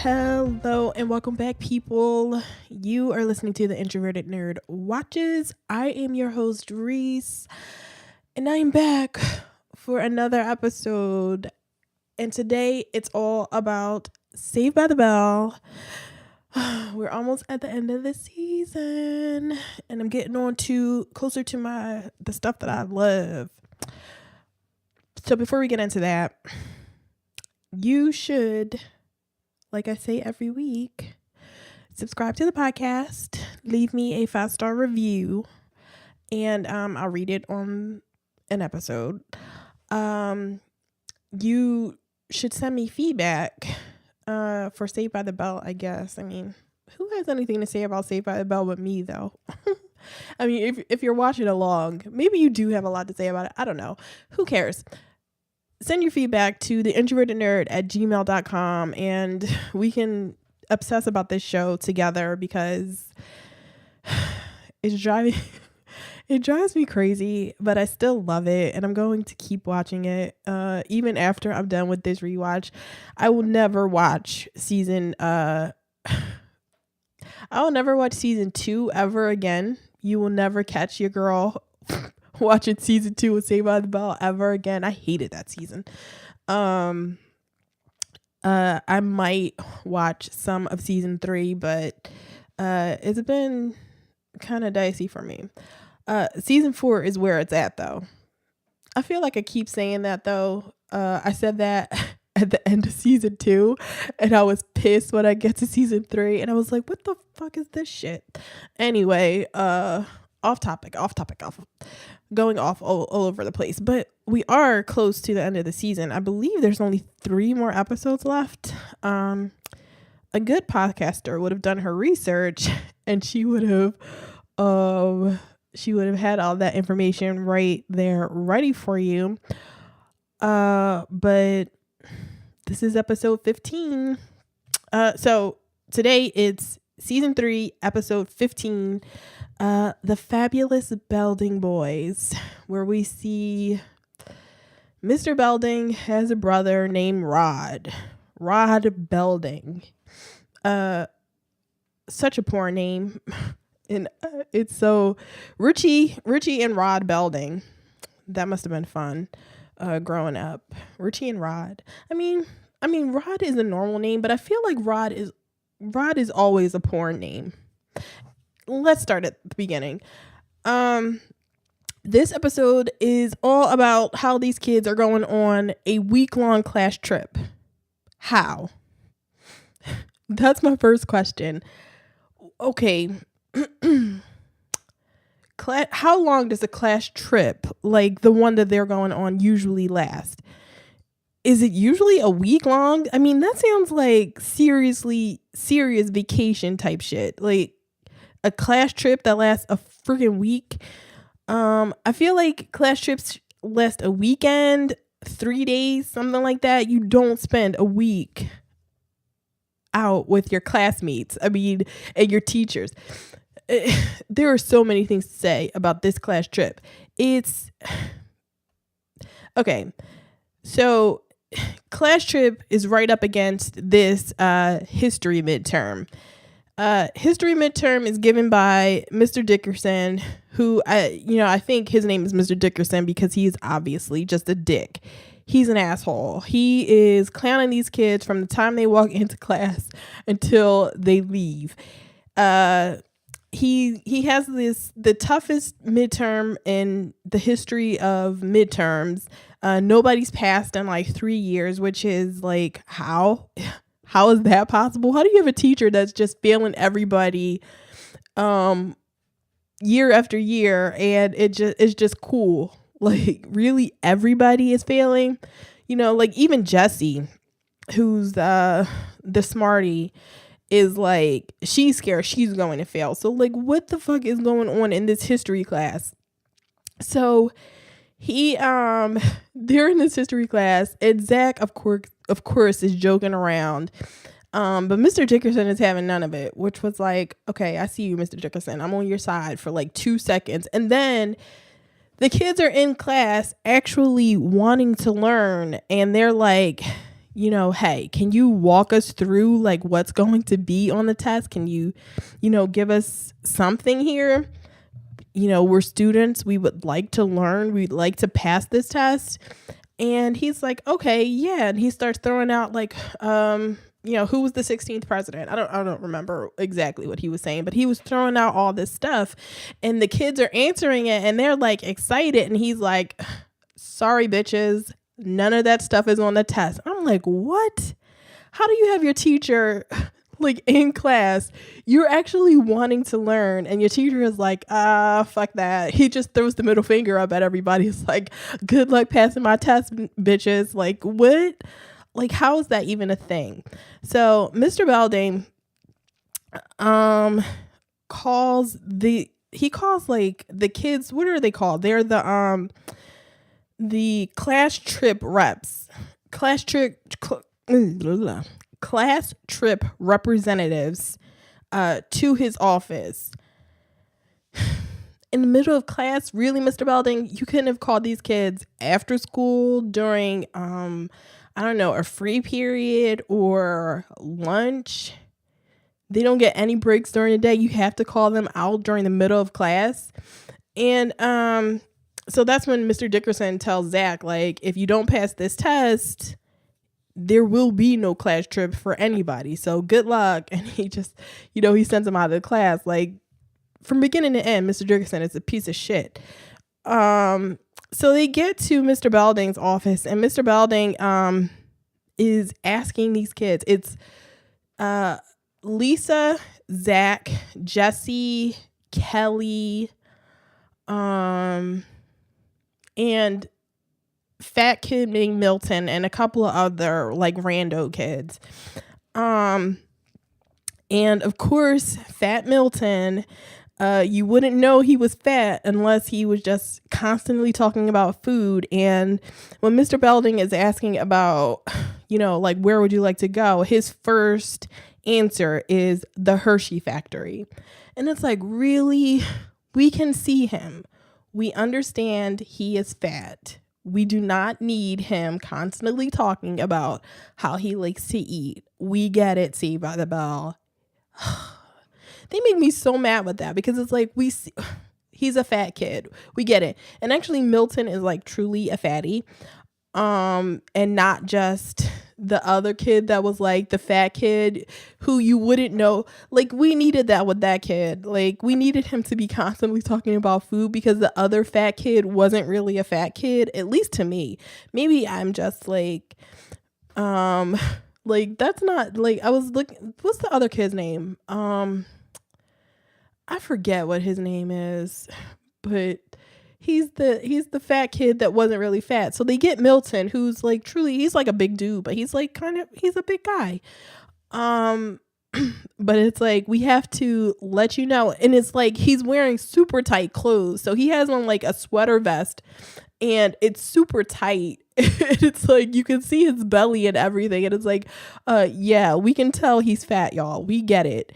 Hello and welcome back, people. You are listening to the Introverted Nerd Watches. I am your host, Reese, and I am back for another episode. And today it's all about Saved by the Bell. We're almost at the end of the season, and I'm getting on to closer to the stuff that I love. So before we get into that, you should, like I say every week, subscribe to the podcast, leave me a 5-star review, and I'll read it on an episode. You should send me feedback for Saved by the Bell, I guess. I mean, who has anything to say about Saved by the Bell but me, though? I mean, if you're watching along, maybe you do have a lot to say about it. I don't know. Who cares? Send your feedback to TheIntrovertedNerd@gmail.com, and we can obsess about this show together because it drives me crazy, but I still love it, and I'm going to keep watching it. Even after I'm done with this rewatch, I will never watch season 2 ever again. You will never catch your girl watching season 2 of Saved by the Bell ever again. I hated that season. I might watch some of season 3, but it's been kind of dicey for me. Season 4 is where it's at, though. I feel like I keep saying that, though. I said that at the end of season 2, and I was pissed when I get to season 3, and I was like, what the fuck is this shit? Anyway, off topic, going off all over the place, but we are close to the end of the season. I believe there's only 3 more episodes left. A good podcaster would have done her research, and she would have had all that information right there ready for you. But this is episode 15. So today it's season 3, episode 15, The Fabulous Belding Boys, where we see Mr. Belding has a brother named Rod Belding. Such a poor name. And it's so Richie and Rod Belding. That must have been fun growing up. Richie and Rod. I mean Rod is a normal name, but I feel like Rod is always a porn name. Let's start at the beginning. This episode is all about how these kids are going on a week-long class trip. How? That's my first question. Okay. How long does a class trip, like the one that they're going on, usually last? Is it usually a week long? I mean, that sounds like serious vacation type shit. Like a class trip that lasts a freaking week. I feel like class trips last a weekend, 3 days, something like that. You don't spend a week out with your classmates. I mean, and your teachers. There are so many things to say about this class trip. It's okay. So class trip is right up against this history midterm. History midterm is given by Mr. Dickerson, who I think his name is Mr. Dickerson because he is obviously just a dick. He's an asshole. He is clowning these kids from the time they walk into class until they leave. He has the toughest midterm in the history of midterms. Nobody's passed in like 3 years, which is like, how is that possible? How do you have a teacher that's just failing everybody year after year, and it's just cool? Like, really, everybody is failing? Like even Jessie, who's the smarty, is like, she's scared she's going to fail. So like, what the fuck is going on in this history class? So he they're in this history class, and Zach of course is joking around, but Mr. Dickerson is having none of it, which was like, okay, I see you, Mr. Dickerson, I'm on your side for like 2 seconds. And then the kids are in class actually wanting to learn, and they're like, hey, can you walk us through like what's going to be on the test? Can you, give us something here? We're students. We would like to learn. We'd like to pass this test. And he's like, okay, yeah. And he starts throwing out like, who was the 16th president? I don't remember exactly what he was saying, but he was throwing out all this stuff and the kids are answering it and they're like excited. And he's like, sorry, bitches. None of that stuff is on the test. I'm like, what? How do you have your teacher like in class? You're actually wanting to learn and your teacher is like, fuck that. He just throws the middle finger up at everybody. It's like, good luck passing my test, bitches. Like, what? Like, how is that even a thing? So Mr. Belding calls like the kids, what are they called? They're the class trip reps, class trip representatives to his office. In the middle of class, really, Mr. Belding, you couldn't have called these kids after school during, a free period or lunch. They don't get any breaks during the day. You have to call them out during the middle of class. And so that's when Mr. Dickerson tells Zach, like, if you don't pass this test, there will be no class trip for anybody. So good luck. And he just, he sends him out of the class. Like, from beginning to end, Mr. Dickerson is a piece of shit. So they get to Mr. Belding's office, and Mr. Belding is asking these kids. It's Lisa, Zach, Jesse, Kelly, and fat kid named Milton, and a couple of other like rando kids. And of course, Fat Milton, you wouldn't know he was fat unless he was just constantly talking about food. And when Mr. Belding is asking about, like, where would you like to go? His first answer is the Hershey factory. And it's like, really? We can see him. We understand he is fat. We do not need him constantly talking about how he likes to eat. We get it, Saved by the Bell. They make me so mad with that because it's like, we see, he's a fat kid. We get it. And actually Milton is like truly a fatty. And not just the other kid that was like the fat kid who you wouldn't know. Like, we needed that with that kid. Like, we needed him to be constantly talking about food because the other fat kid wasn't really a fat kid, at least to me. Maybe I'm just like, like, that's not like, I was looking, what's the other kid's name? I forget what his name is, but he's the fat kid that wasn't really fat. So they get Milton, who's like truly, he's like a big dude, but he's like he's a big guy. But it's like, we have to let you know. And it's like, he's wearing super tight clothes. So he has on like a sweater vest and it's super tight. It's like, you can see his belly and everything. And it's like, yeah, we can tell he's fat, y'all. We get it.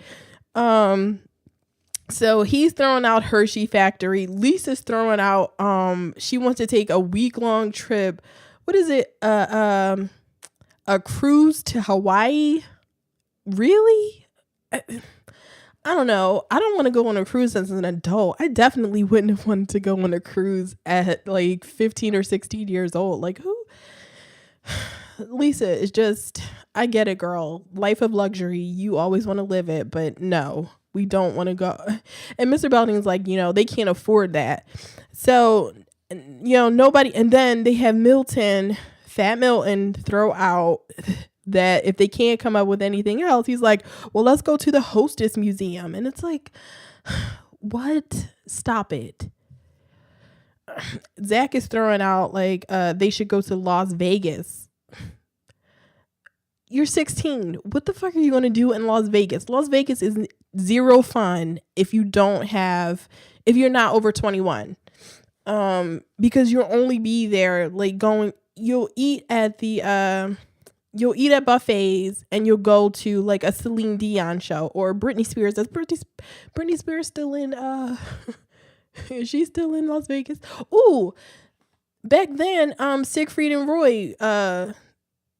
So he's throwing out Hershey factory. Lisa's throwing out, she wants to take a week-long trip. What is it? A cruise to Hawaii? Really? I don't know. I don't want to go on a cruise as an adult. I definitely wouldn't have wanted to go on a cruise at like 15 or 16 years old. Like, who? Lisa is just, I get it, girl. Life of luxury. You always want to live it, but no. We don't want to go. And Mr. Belding's like, they can't afford that. So, nobody. And then they have Milton, Fat Milton, throw out that if they can't come up with anything else, he's like, well, let's go to the Hostess Museum. And it's like, what? Stop it. Zach is throwing out like, they should go to Las Vegas. You're 16. What the fuck are you going to do in Las Vegas? Las Vegas is zero fun if you're not over 21. Because you'll only be there like you'll eat at buffets and you'll go to like a Celine Dion show or Britney Spears. Is Britney Spears still in is she still in Las Vegas? Ooh, back then Siegfried and Roy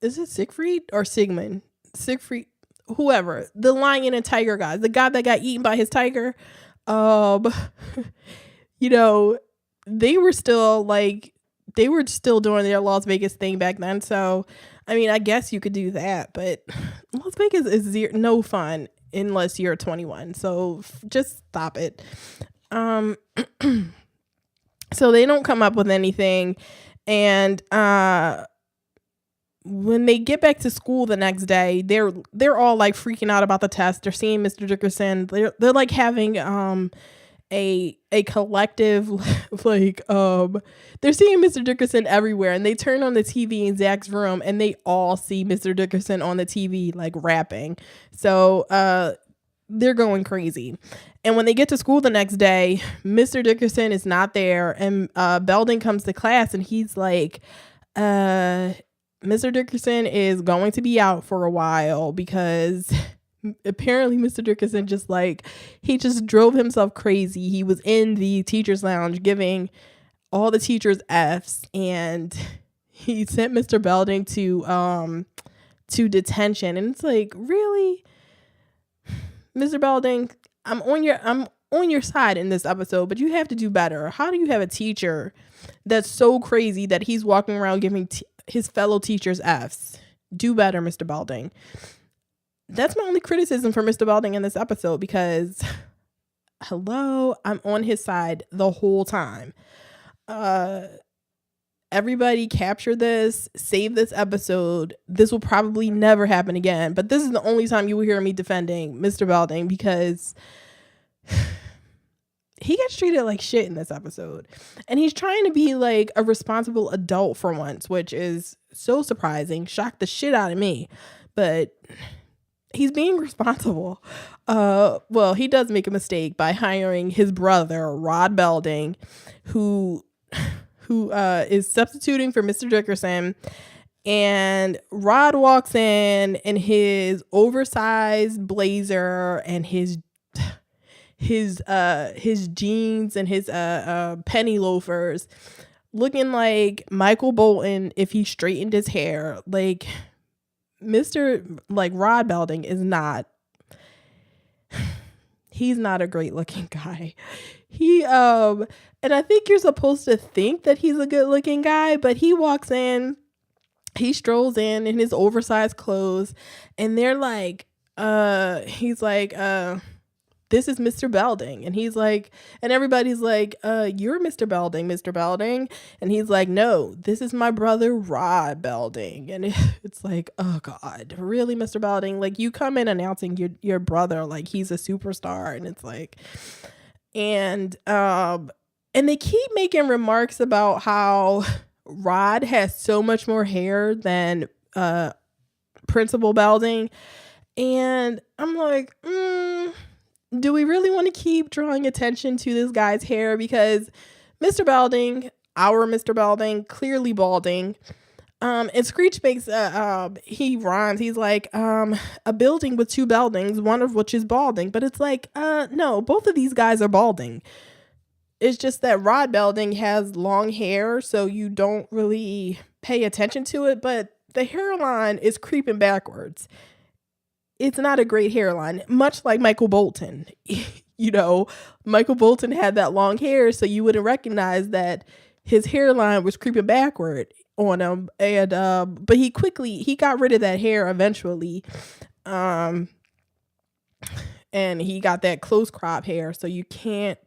is it Siegfried or Sigmund? Siegfried, whoever, the lion and tiger guy, the guy that got eaten by his tiger. Um, you know, they were still doing their Las Vegas thing back then. So, I mean, I guess you could do that, but Las Vegas is no fun unless you're 21. So just stop it. So they don't come up with anything. And when they get back to school the next day, they're all like freaking out about the test. They're seeing Mr. Dickerson. They're like having a collective like they're seeing Mr. Dickerson everywhere, and they turn on the TV in Zach's room and they all see Mr. Dickerson on the TV like rapping. So they're going crazy. And when they get to school the next day, Mr. Dickerson is not there, and Belding comes to class and he's like, Mr. Dickerson is going to be out for a while because apparently Mr. Dickerson he just drove himself crazy. He was in the teacher's lounge giving all the teachers F's, and he sent Mr. Belding to detention. And it's like, really? Mr. Belding, I'm on your side in this episode, but you have to do better. How do you have a teacher that's so crazy that he's walking around giving his fellow teachers F's? Do better, Mr. Belding. That's my only criticism for Mr. Belding in this episode, because hello, I'm on his side the whole time. Everybody capture this, save this episode. This will probably never happen again, but this is the only time you will hear me defending Mr. Belding, because he gets treated like shit in this episode. And he's trying to be like a responsible adult for once, which is so surprising, shocked the shit out of me. But he's being responsible. Well, he does make a mistake by hiring his brother, Rod Belding, who is substituting for Mr. Dickerson. And Rod walks in his oversized blazer and his jeans and his penny loafers, looking like Michael Bolton if he straightened his hair. Like, Rod Belding is not, he's not a great looking guy. He and I think you're supposed to think that he's a good looking guy, but he walks in, he strolls in his oversized clothes, and they're like, he's like, this is Mr. Belding. And he's like, and everybody's like, you're Mr. Belding, Mr. Belding. And he's like, no, this is my brother, Rod Belding. And it's like, oh God, really, Mr. Belding? Like, you come in announcing your brother like he's a superstar. And it's like, and they keep making remarks about how Rod has so much more hair than Principal Belding. And I'm like, do we really want to keep drawing attention to this guy's hair? Because Mr. Belding, our Mr. Belding, clearly balding. And Screech makes he rhymes. He's like, a building with two Beldings, one of which is balding. But it's like, no, both of these guys are balding. It's just that Rod Belding has long hair, so you don't really pay attention to it. But the hairline is creeping backwards. It's not a great hairline, much like Michael Bolton. You know, Michael Bolton had that long hair, so you wouldn't recognize that his hairline was creeping backward on him. And but he got rid of that hair eventually. And he got that close crop hair, so you can't,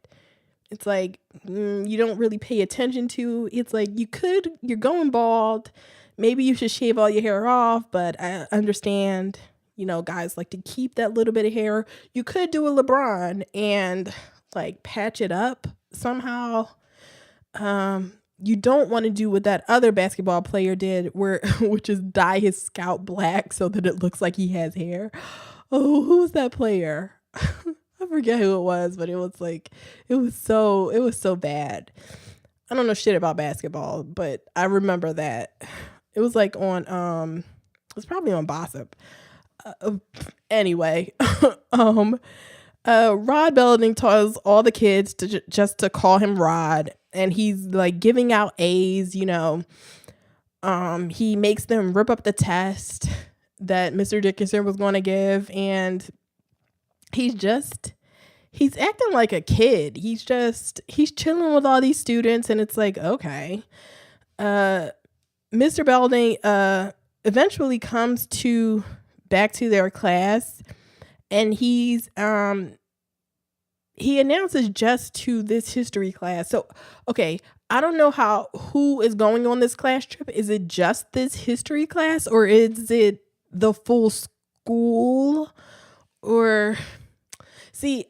it's like, you don't really pay attention to. It's like, you're going bald. Maybe you should shave all your hair off, but I understand, you know, guys like to keep that little bit of hair. You could do a LeBron and like patch it up somehow. You don't want to do what that other basketball player did, which is dye his scalp black so that it looks like he has hair. Oh, who was that player? I forget who it was, but it was so bad. I don't know shit about basketball, but I remember that. It was like on it was probably on Gossip. Anyway, Rod Belding tells all the kids just to call him Rod, and he's like giving out A's, you know. He makes them rip up the test that Mr. Dickinson was going to give, and he's acting like a kid. He's chilling with all these students, and it's like, okay. Mr. Belding eventually comes back to their class, and he announces just to this history class. So, okay, I don't know who is going on this class trip. Is it just this history class, or is it the full school? Or see,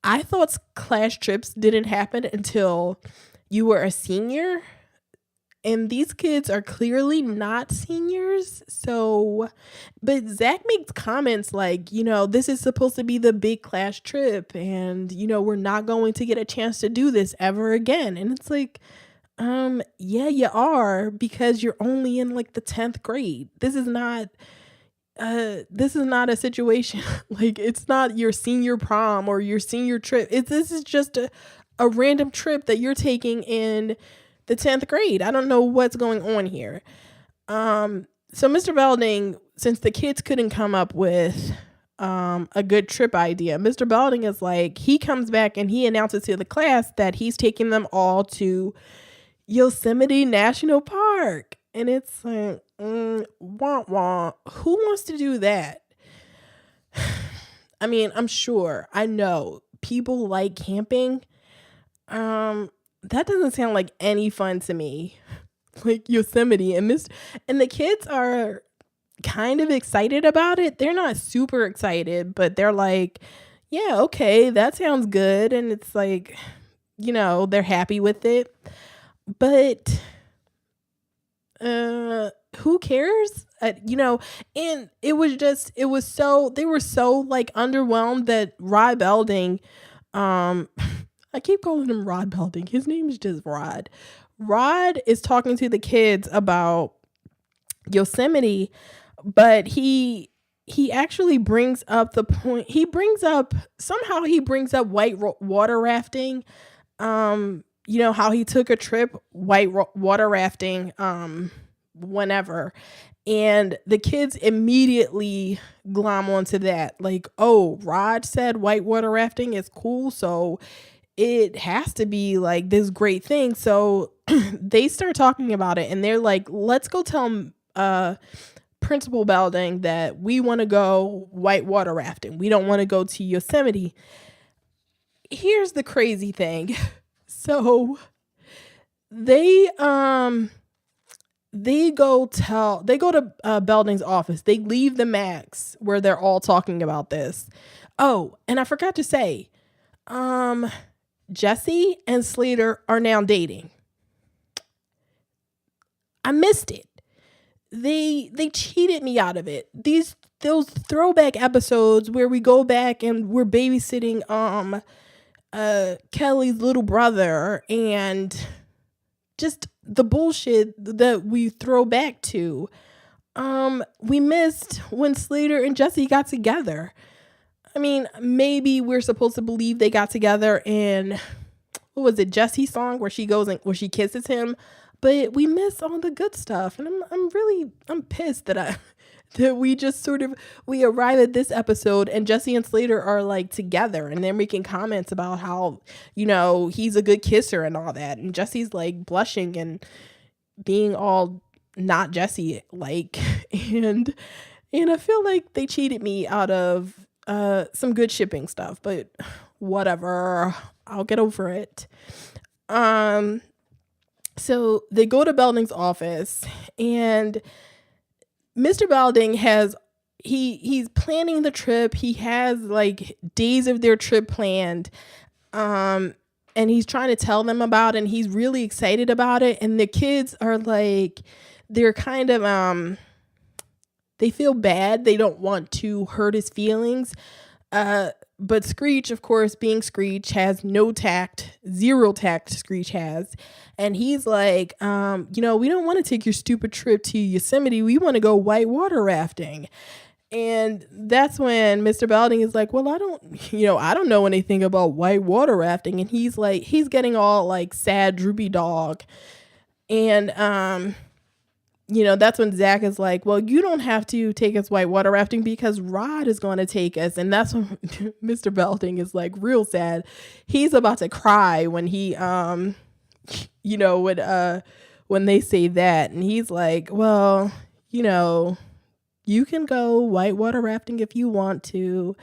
I thought class trips didn't happen until you were a senior, and these kids are clearly not seniors. So, but Zach makes comments like, this is supposed to be the big class trip, and, we're not going to get a chance to do this ever again. And it's like, yeah, you are, because you're only in like the 10th grade. This is not a situation like, it's not your senior prom or your senior trip. This is just a random trip that you're taking in the 10th grade. I don't know what's going on here. So Mr. Belding, since the kids couldn't come up with a good trip idea, Mr. Belding is like, he comes back and he announces to the class that he's taking them all to Yosemite National Park. And it's like, wah, wah. Who wants to do that? I mean, I know people like camping. That doesn't sound like any fun to me. Like Yosemite and the kids are kind of excited about it. They're not super excited, but they're like, yeah, okay, that sounds good. And it's like, they're happy with it. But who cares? And they were so like underwhelmed that Rod Belding, I keep calling him Rod Belding. His name is just Rod. Rod is talking to the kids about Yosemite, but he actually brings up the point. He brings up white water rafting. How he took a trip white water rafting whenever, and the kids immediately glom onto that, like, oh, Rod said white water rafting is cool, so it has to be like this great thing. So they start talking about it, and they're like, let's go tell Principal Belding that we want to go white water rafting. We don't want to go to Yosemite. Here's the crazy thing. So they go to Belding's office. They leave the Max where they're all talking about this. Oh, and I forgot to say, Jesse and Slater are now dating. I missed it. They cheated me out of it. Those throwback episodes where we go back and we're babysitting Kelly's little brother, and just the bullshit that we throw back to. We missed when Slater and Jesse got together. I mean, maybe we're supposed to believe they got together in, what was it, Jesse's song where she where she kisses him, but we miss all the good stuff. And I'm pissed that we arrive at this episode and Jesse and Slater are like together, and they're making comments about how, he's a good kisser and all that. And Jesse's like blushing and being all not Jesse like, and I feel like they cheated me out of some good shipping stuff, but whatever, I'll get over it. So they go to Belding's office, and Mr. Belding he's planning the trip. He has like days of their trip planned. And he's trying to tell them about it, and he's really excited about it. And the kids are like, they're kind of, they feel bad. They don't want to hurt his feelings. But Screech, of course, being Screech, has no tact, zero tact Screech has. And he's like, we don't want to take your stupid trip to Yosemite. We want to go whitewater rafting. And that's when Mr. Belding is like, well, I don't know anything about whitewater rafting. And he's getting all like sad, droopy dog. And that's when Zach is like, well, you don't have to take us whitewater rafting because Rod is going to take us. And that's when Mr. Belding is like real sad. He's about to cry when he, when they say that. And he's like, well, you can go whitewater rafting if you want to.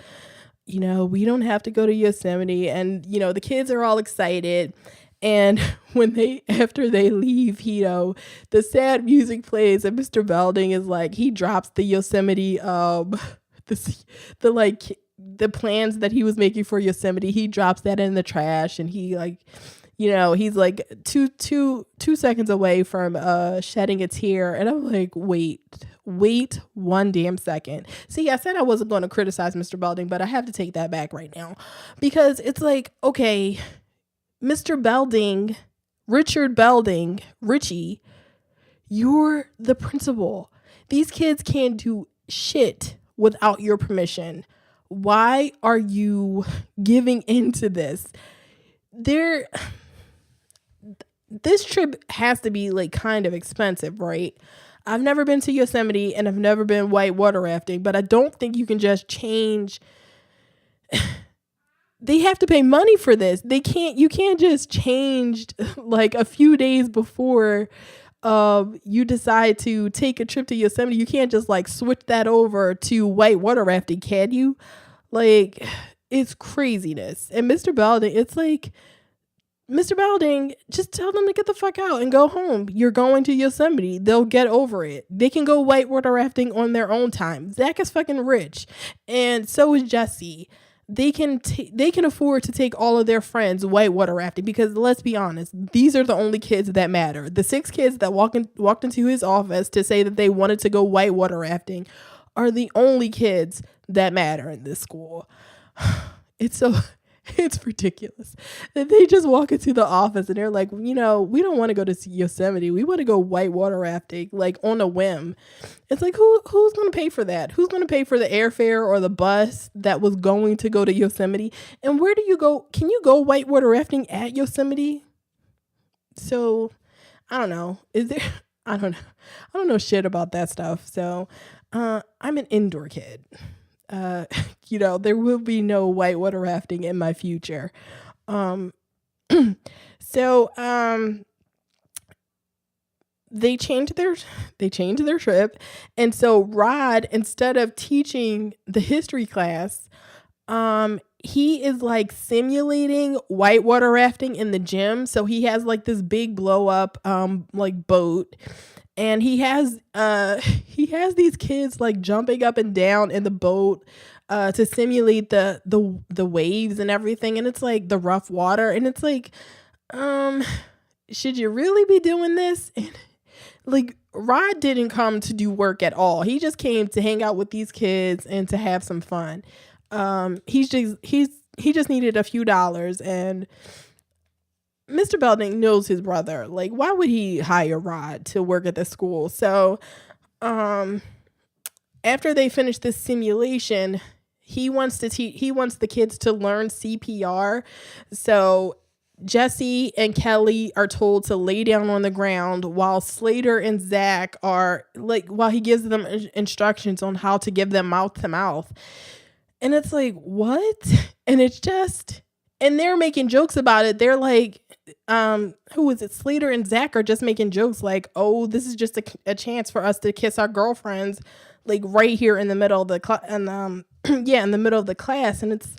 We don't have to go to Yosemite. And, the kids are all excited. And after they leave, the sad music plays and Mr. Belding is like, he drops the Yosemite, the plans that he was making for Yosemite. He drops that in the trash and he he's like two seconds away from shedding a tear. And I'm like, wait one damn second. See, I said I wasn't going to criticize Mr. Belding, but I have to take that back right now because it's like, okay, Mr. Belding, Richie, you're the principal. These kids can't do shit without your permission. Why are you giving into this? This trip has to be like kind of expensive, right? I've never been to Yosemite and I've never been whitewater rafting, but I don't think you can just change. They have to pay money for this. You can't just change like a few days before you decide to take a trip to Yosemite. You can't just like switch that over to whitewater rafting, can you? Like, it's craziness. And Mr. Belding, it's like, Mr. Belding, just tell them to get the fuck out and go home. You're going to Yosemite. They'll get over it. They can go whitewater rafting on their own time. Zach is fucking rich. And so is Jesse. They can afford to take all of their friends whitewater rafting because let's be honest, these are the only kids that matter. The 6 kids that walked into his office to say that they wanted to go whitewater rafting are the only kids that matter in this school. It's ridiculous that they just walk into the office and they're like, we don't want to go to Yosemite. We want to go whitewater rafting, like on a whim. It's like, who's going to pay for that? Who's going to pay for the airfare or the bus that was going to go to Yosemite? And where do you go? Can you go whitewater rafting at Yosemite? So I don't know. I don't know. I don't know shit about that stuff. So I'm an indoor kid. There will be no whitewater rafting in my future. They changed their trip. And so Rod, instead of teaching the history class, he is like simulating whitewater rafting in the gym. So he has like this big blow up, like boat. And he has these kids like jumping up and down in the boat to simulate the waves and everything. And it's like the rough water. And it's like, should you really be doing this? And like Rod didn't come to do work at all. He just came to hang out with these kids and to have some fun. He just needed a few dollars and Mr. Belding knows his brother. Like, why would he hire Rod to work at the school? So, after they finish this simulation, he wants the kids to learn CPR. So, Jesse and Kelly are told to lay down on the ground while Slater and Zach while he gives them instructions on how to give them mouth to mouth. And it's like, what? And it's just, and they're making jokes about it. They're like, who is it? Slater and Zach are just making jokes like, oh, this is just a chance for us to kiss our girlfriends, like right here in the middle of the in the middle of the class. And it's,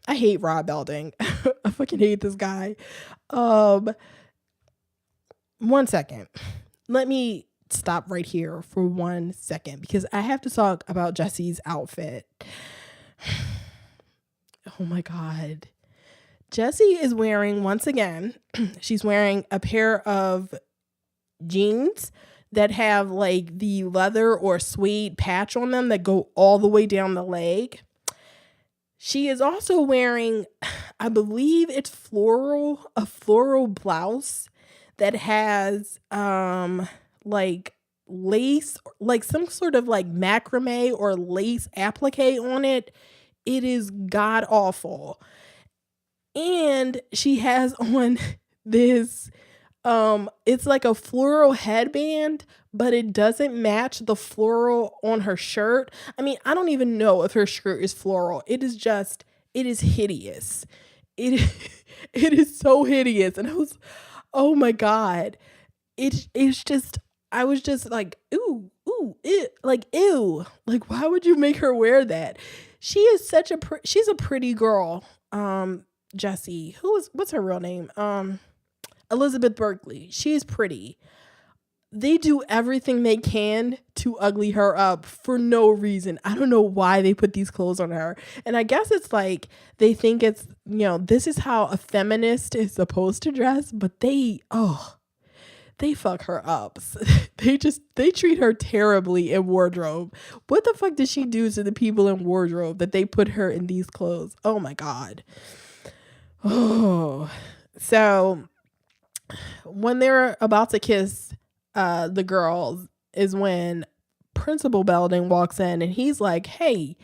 I hate Rod Belding. I fucking hate this guy. 1 second. Let me stop right here for 1 second because I have to talk about Jesse's outfit. Oh my God. Jessie is wearing, once again, she's wearing a pair of jeans that have like the leather or suede patch on them that go all the way down the leg. She is also wearing, I believe it's a floral blouse that has like lace, like some sort of like macrame or lace applique on it. It is god awful. And she has on this It's like a floral headband, but it doesn't match the floral on her shirt. I mean, I don't even know if her shirt is floral. It is hideous. It it is so hideous. And I was, oh my God. It's just, I was just like, ooh, ooh, ew, like, ew. Like, why would you make her wear that? She is such a, she's a pretty girl. Jessie, what's her real name? Elizabeth Berkley. She's pretty. They do everything they can to ugly her up for no reason. I don't know why they put these clothes on her. And I guess it's like they think it's, this is how a feminist is supposed to dress, but they fuck her up. They treat her terribly in wardrobe. What the fuck did she do to the people in wardrobe that they put her in these clothes? Oh my God. Oh, so when they're about to kiss the girls is when Principal Belding walks in and he's like, hey,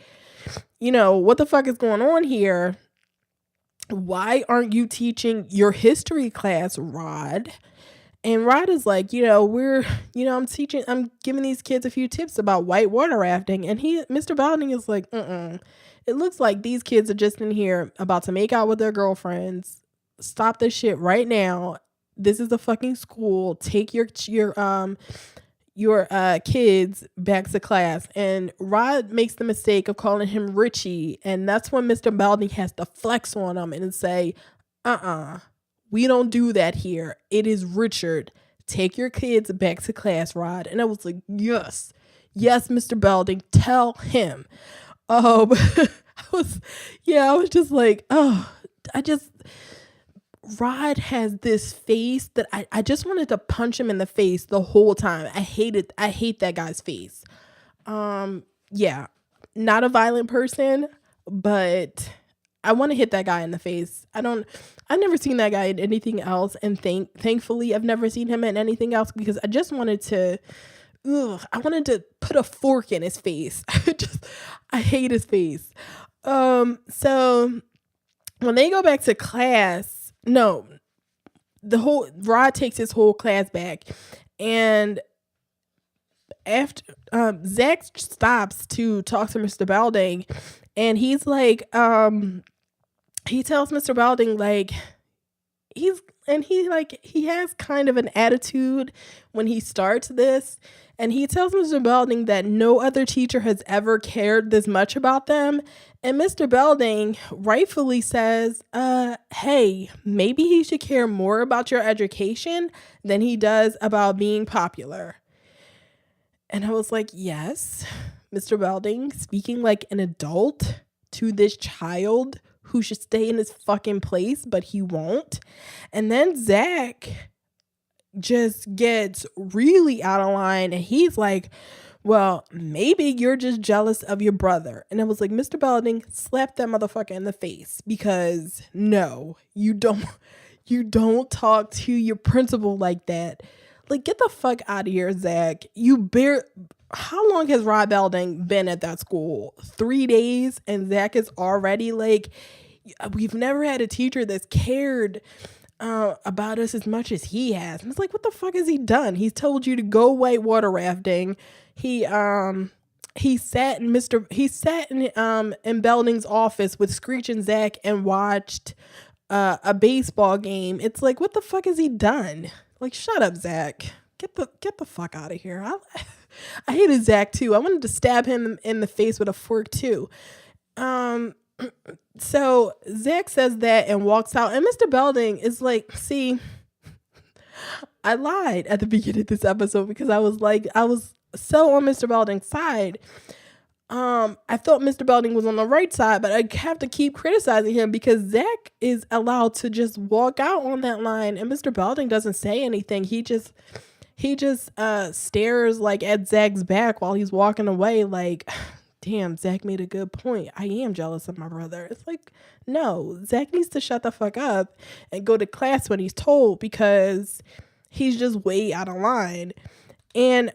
what the fuck is going on here? Why aren't you teaching your history class, Rod? And Rod is like, I'm giving these kids a few tips about white water rafting. And Mr. Belding is like, it looks like these kids are just in here about to make out with their girlfriends. Stop this shit right now. This is a fucking school. Take your kids back to class. And Rod makes the mistake of calling him Richie. And that's when Mr. Belding has to flex on him and say, we don't do that here. It is Richard. Take your kids back to class, Rod. And I was like, yes, Mr. Belding, tell him. I was just like, Rod has this face that I just wanted to punch him in the face the whole time. I hate that guy's face. Not a violent person, but I want to hit that guy in the face. I've never seen that guy in anything else, and thankfully I've never seen him in anything else because I just wanted to put a fork in his face. I hate his face. So when they go back to class, Rod takes his whole class back, and after Zach stops to talk to Mr. Belding, and he's like, he tells Mr. Belding like he has kind of an attitude when he starts this. And he tells Mr. Belding that no other teacher has ever cared this much about them. And Mr. Belding rightfully says, hey, maybe he should care more about your education than he does about being popular. And I was like, yes, Mr. Belding, speaking like an adult to this child who should stay in his fucking place, but he won't. And then Zach just gets really out of line, and he's like, well, maybe you're just jealous of your brother. And I was like, Mr. Belding, slap that motherfucker in the face, because no, you don't talk to your principal like that. Like, get the fuck out of here, Zach. How long has Rod Belding been at that school? 3 days, and Zach is already like, we've never had a teacher that's cared about us as much as he has. And it's like, what the fuck has he done? He's told you to go white water rafting. He sat in Belding's office with Screech and Zach and watched a baseball game. It's like, what the fuck has he done? Like, shut up, Zach. Get the fuck out of here. I hated Zach too. I wanted to stab him in the face with a fork too. So Zach says that and walks out, and Mr. Belding is like, see, I lied at the beginning of this episode because I was so on Mr. Belding's side. I thought Mr. Belding was on the right side, but I have to keep criticizing him because Zach is allowed to just walk out on that line, and Mr. Belding doesn't say anything. He just stares like at Zach's back while he's walking away, like, damn, Zach made a good point. I am jealous of my brother. It's like, no, Zach needs to shut the fuck up and go to class when he's told, because he's just way out of line. And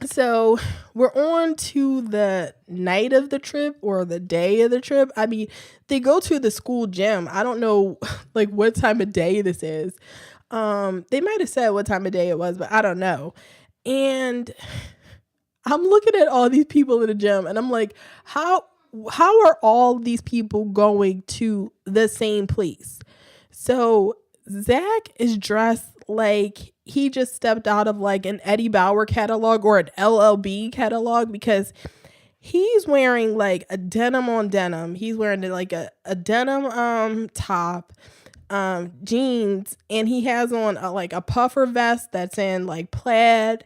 so we're on to the night of the trip, or the day of the trip. I mean, they go to the school gym. I don't know like what time of day this is. They might have said what time of day it was, but I don't know. And I'm looking at all these people in the gym and I'm like, how are all these people going to the same place? So Zach is dressed like he just stepped out of like an Eddie Bauer catalog or an LLB catalog, because he's wearing like a denim on denim. He's wearing like a denim top, jeans, and he has on like a puffer vest that's in like plaid.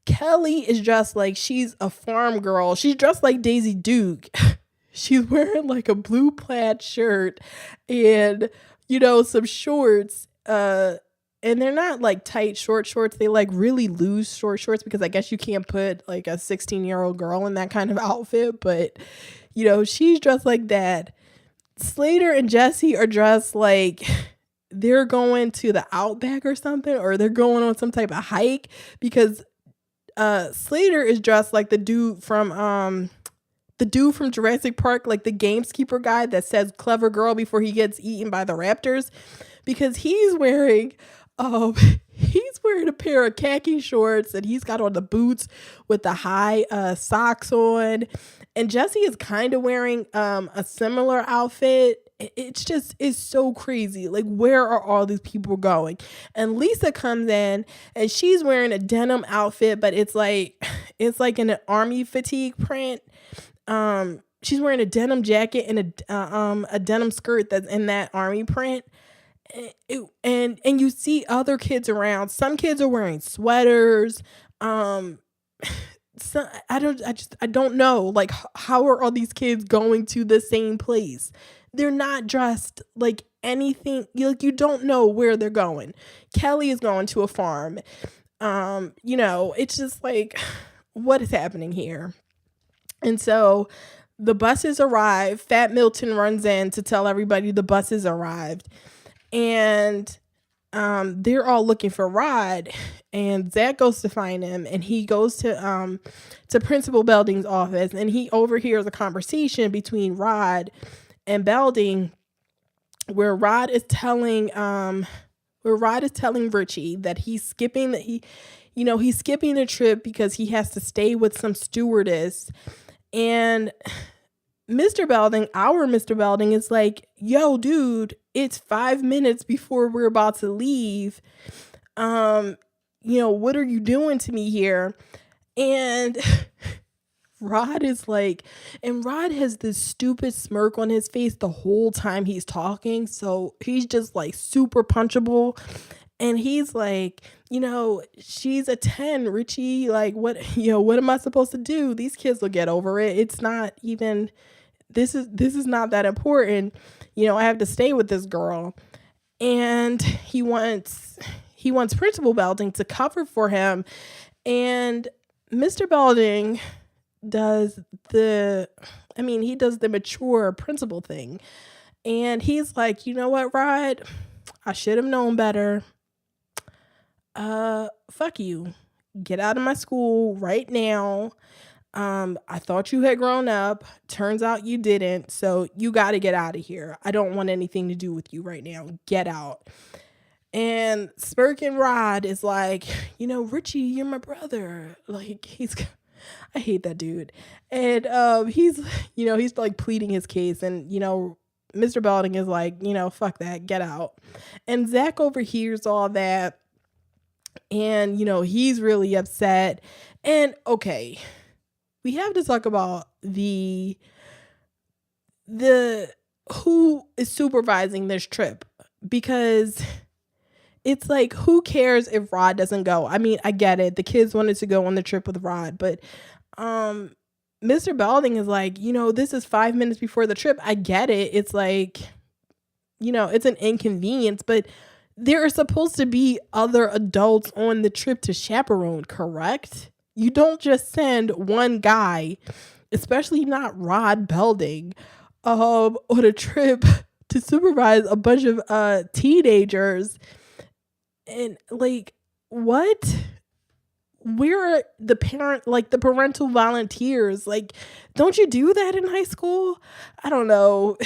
Kelly is dressed like she's a farm girl. She's dressed like Daisy Duke. She's wearing like a blue plaid shirt and, some shorts. And they're not like tight short shorts. They like really loose short shorts, because I guess you can't put like a 16-year-old girl in that kind of outfit. But, she's dressed like that. Slater and Jesse are dressed like they're going to the Outback or something, or they're going on some type of hike, because Slater is dressed like the dude from Jurassic Park, like the gameskeeper guy that says clever girl before he gets eaten by the raptors, because he's wearing a pair of khaki shorts and he's got on the boots with the high socks on, and Jesse is kind of wearing a similar outfit. It's so crazy. Like, where are all these people going? And Lisa comes in and she's wearing a denim outfit, but it's like in an army fatigue print. She's wearing a denim jacket and a denim skirt that's in that army print. And you see other kids around. Some kids are wearing sweaters. So I don't know. Like, how are all these kids going to the same place? They're not dressed like anything. You don't know where they're going. Kelly is going to a farm. It's just like, what is happening here? And so the buses arrive. Fat Milton runs in to tell everybody the buses arrived. And they're all looking for Rod. And Zach goes to find him. And he goes to Principal Belding's office. And he overhears a conversation between Rod and Belding, where Rod is telling Richie that he's skipping the trip because he has to stay with some stewardess. And Mr. Belding is like, yo, dude, it's 5 minutes before we're about to leave. What are you doing to me here? And Rod is like, and Rod has this stupid smirk on his face the whole time he's talking. So he's just like super punchable. And he's like, she's a 10, Richie. Like, what am I supposed to do? These kids will get over it. It's not even, this is not that important. I have to stay with this girl. And he wants Principal Belding to cover for him. And Mr. Belding does the mature principal thing. And he's like, you know what, Rod? I should have known better. Fuck you. Get out of my school right now. I thought you had grown up. Turns out you didn't. So you got to get out of here. I don't want anything to do with you right now. Get out. And Smirking Rod is like, Richie, you're my brother. Like, I hate that dude. And he's like pleading his case, and Mr. Belding is like, fuck that, get out. And Zach overhears all that, and he's really upset. And okay, we have to talk about the who is supervising this trip, because it's like, who cares if Rod doesn't go? I mean, I get it. The kids wanted to go on the trip with Rod, but Mr. Belding is like, this is 5 minutes before the trip. I get it. It's like, it's an inconvenience, but there are supposed to be other adults on the trip to chaperone, correct? You don't just send one guy, especially not Rod Belding, on a trip to supervise a bunch of teenagers. And like, what? Where are the parental volunteers? Like, don't you do that in high school? I don't know.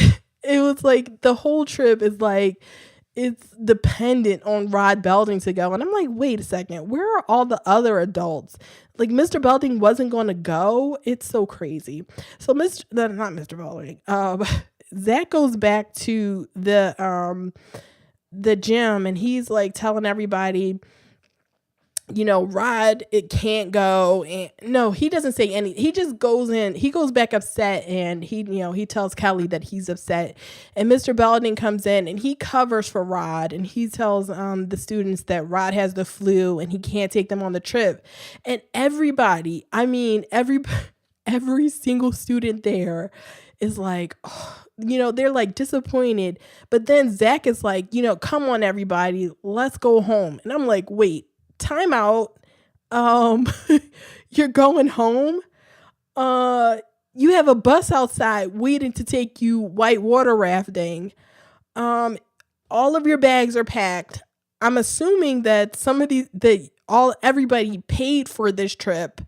It was like the whole trip is like, it's dependent on Rod Belding to go. And I'm like, wait a second, where are all the other adults? Like, Mr. Belding wasn't going to go. It's so crazy. So not Mr. Belding. Zach goes back to the gym, and he's like telling everybody, Rod, it can't go. And no, he doesn't say any. He just goes in. He goes back upset, and he tells Kelly that he's upset. And Mr. Belding comes in, and he covers for Rod, and he tells the students that Rod has the flu and he can't take them on the trip. And everybody, every single student there is like, oh, they're like disappointed. But then Zach is like, come on, everybody, let's go home. And I'm like, wait. Time out. You're going home. You have a bus outside waiting to take you white water rafting. All of your bags are packed. I'm assuming that some of everybody paid for this trip.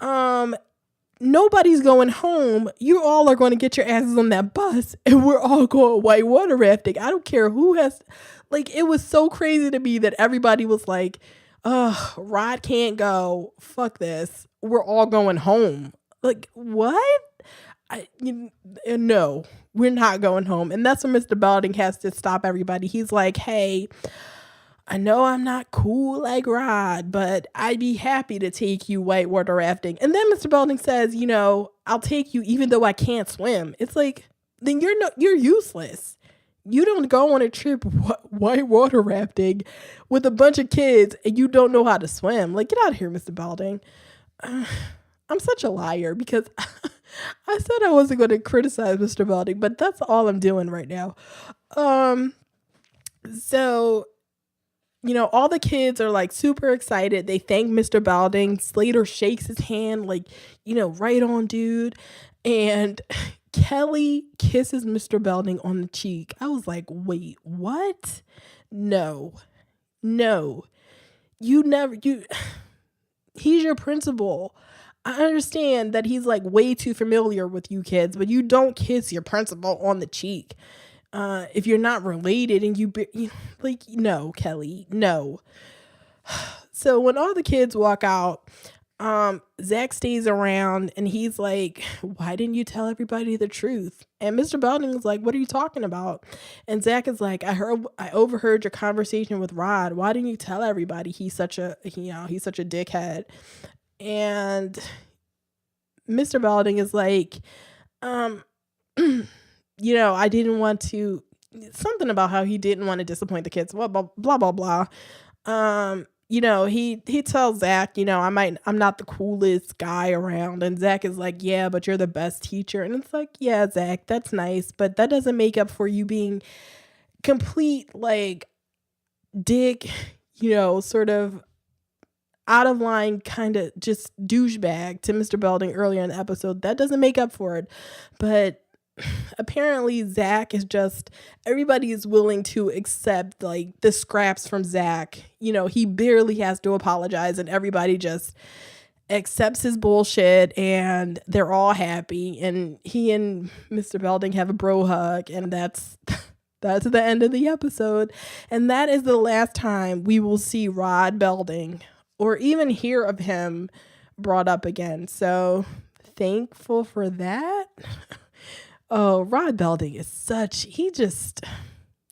Nobody's going home. You all are going to get your asses on that bus, and we're all going white water rafting. I don't care who has. Like, it was so crazy to me that everybody was like, Rod can't go. Fuck this. We're all going home. Like, what? No, we're not going home. And that's when Mr. Belding has to stop everybody. He's like, hey, I know I'm not cool like Rod, but I'd be happy to take you whitewater rafting. And then Mr. Belding says, I'll take you even though I can't swim. It's like, then you're useless. You don't go on a trip whitewater rafting with a bunch of kids and you don't know how to swim. Like, get out of here, Mr. Belding. I'm such a liar because I said I wasn't going to criticize Mr. Belding, but that's all I'm doing right now. So, all the kids are like super excited. They thank Mr. Belding. Slater shakes his hand like, right on, dude. And Kelly kisses Mr. Belding on the cheek. I was like, wait, what? No. He's your principal. I understand that he's like way too familiar with you kids, but you don't kiss your principal on the cheek. If you're not related and no, Kelly, no. So when all the kids walk out, Zach stays around and he's like, why didn't you tell everybody the truth? And Mr. Belding is like, what are you talking about? And Zach is like, I overheard your conversation with Rod. Why didn't you tell everybody? He's such a dickhead. And Mr. Belding is like, I didn't want to, something about how he didn't want to disappoint the kids, blah, blah, blah, blah, blah. He tells Zach, I'm not the coolest guy around. And Zach is like, yeah, but you're the best teacher. And it's like, yeah, Zach, that's nice. But that doesn't make up for you being complete, like, dick, sort of out of line, kind of just douchebag to Mr. Belding earlier in the episode. That doesn't make up for it. But apparently Zach is just, everybody is willing to accept like the scraps from Zach. He barely has to apologize and everybody just accepts his bullshit and they're all happy. And he and Mr. Belding have a bro hug, and that's the end of the episode. And that is the last time we will see Rod Belding or even hear of him brought up again. So thankful for that. Oh, Rod Belding is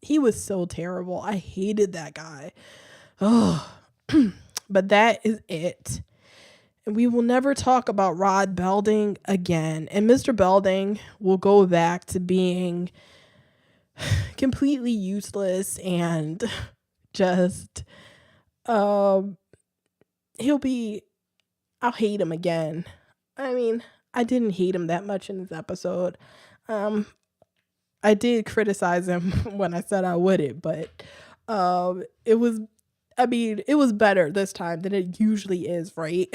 he was so terrible. I hated that guy. Oh, but that is it. And we will never talk about Rod Belding again. And Mr. Belding will go back to being completely useless and just, I'll hate him again. I mean, I didn't hate him that much in this episode. I did criticize him when I said I wouldn't, but it was better this time than it usually is, right?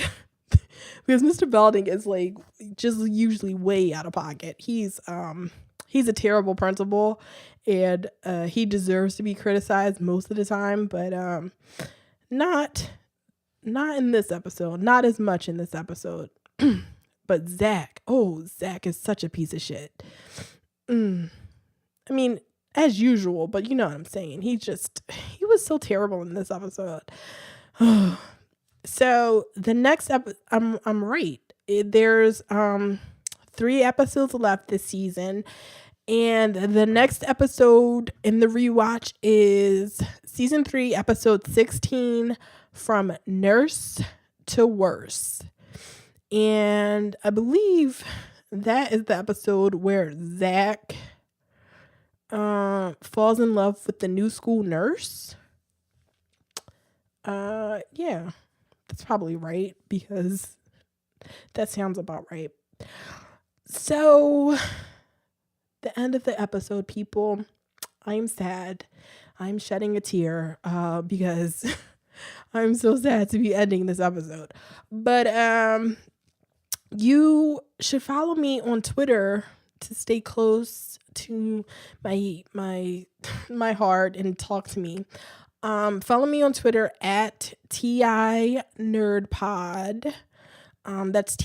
Because Mr. Belding is like just usually way out of pocket. He's a terrible principal, and he deserves to be criticized most of the time, but not in this episode, not as much in this episode. But Zach is such a piece of shit. I mean, as usual, but you know what I'm saying. He was so terrible in this episode. So the next I'm right. There's 3 episodes left this season, and the next episode in the rewatch is season 3, episode 16, From Nurse to Worse. And I believe that is the episode where Zach falls in love with the new school nurse. Yeah, that's probably right, because that sounds about right. So, the end of the episode, people. I'm sad. I'm shedding a tear because I'm so sad to be ending this episode. But you should follow me on Twitter to stay close to my heart and talk to me. Follow me on Twitter at TINerdPod. That's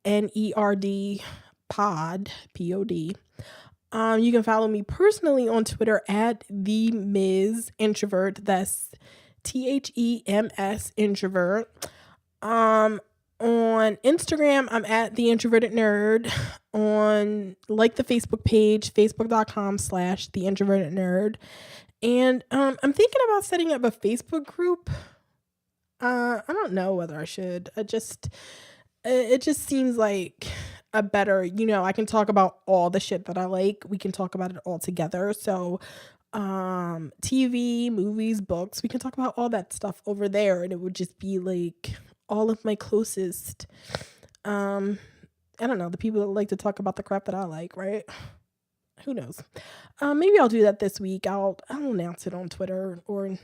TINERD pod, POD. You can follow me personally on Twitter at the Ms. Introvert. That's THEMS Introvert. On Instagram, I'm at TheIntrovertedNerd. On the Facebook page, facebook.com/TheIntrovertedNerd. And I'm thinking about setting up a Facebook group. I don't know whether I should. It just seems like a better, I can talk about all the shit that I like. We can talk about it all together. So TV, movies, books, we can talk about all that stuff over there, and it would just be like all of my closest, I don't know, the people that like to talk about the crap that I like, right? Who knows? Maybe I'll do that this week. I'll announce it on Twitter or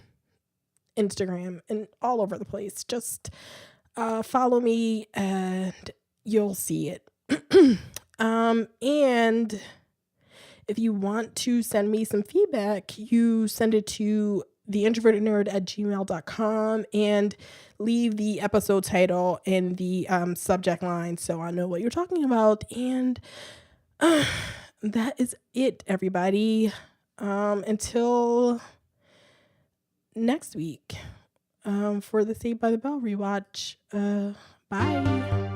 Instagram and all over the place. Just follow me and you'll see it. And if you want to send me some feedback, you send it to theintrovertednerd@gmail.com and leave the episode title in the subject line so I know what you're talking about. And that is it, everybody. Until next week for the Saved by the Bell rewatch. Bye.